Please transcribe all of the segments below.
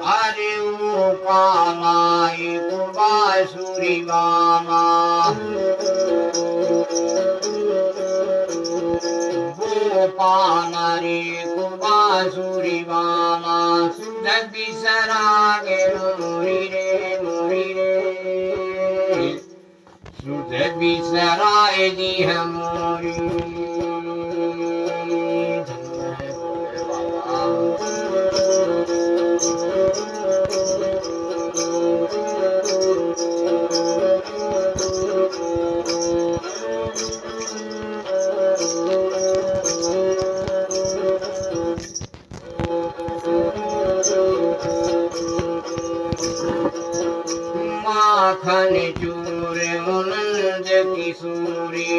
अरे वो काला एक बांसुरी वाला, वो पाला रे को बांसुरी वाला, सुध बिसरा गे मोरी रे, सुध बिसराए दी है मोरी। माखन चूर मुनंद किशोरी,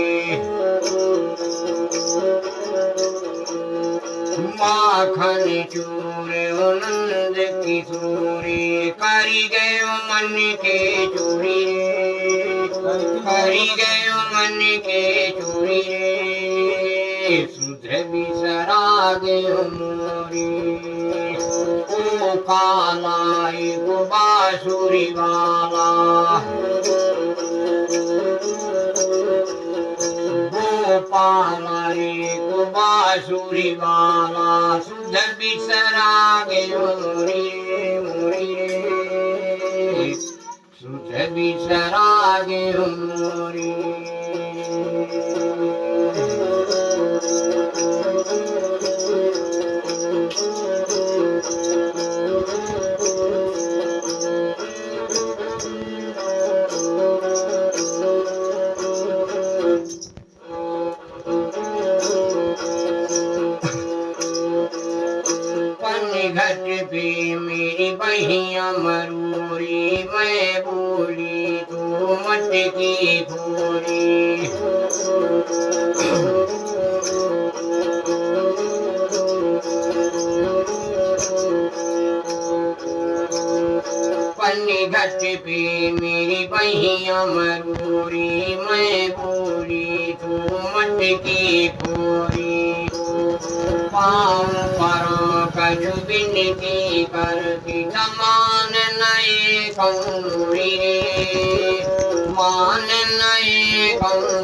माखन चूर मुनंद किशोरी, करी गयो मन के चोरी रे, करी गयो मन के चोरी रे, सुध बिसरा गयो मोरी। ओ काला एक बांसुरी वाला, वो पाला एक बांसुरी वाला, सुध बिसरा गयो मोरी रे, सुध बिसरा गयो मोरी। घट पे मेरी बहिया मरूरी, मैं बोली तो मटकी फोरी। पन्नी घट पे मेरी बहिया मरूरी, मैं बोली तो मटकी फोरी। पाँव परों कछु बिनती करती, मान नए कौरी रे, मान नए कौरी।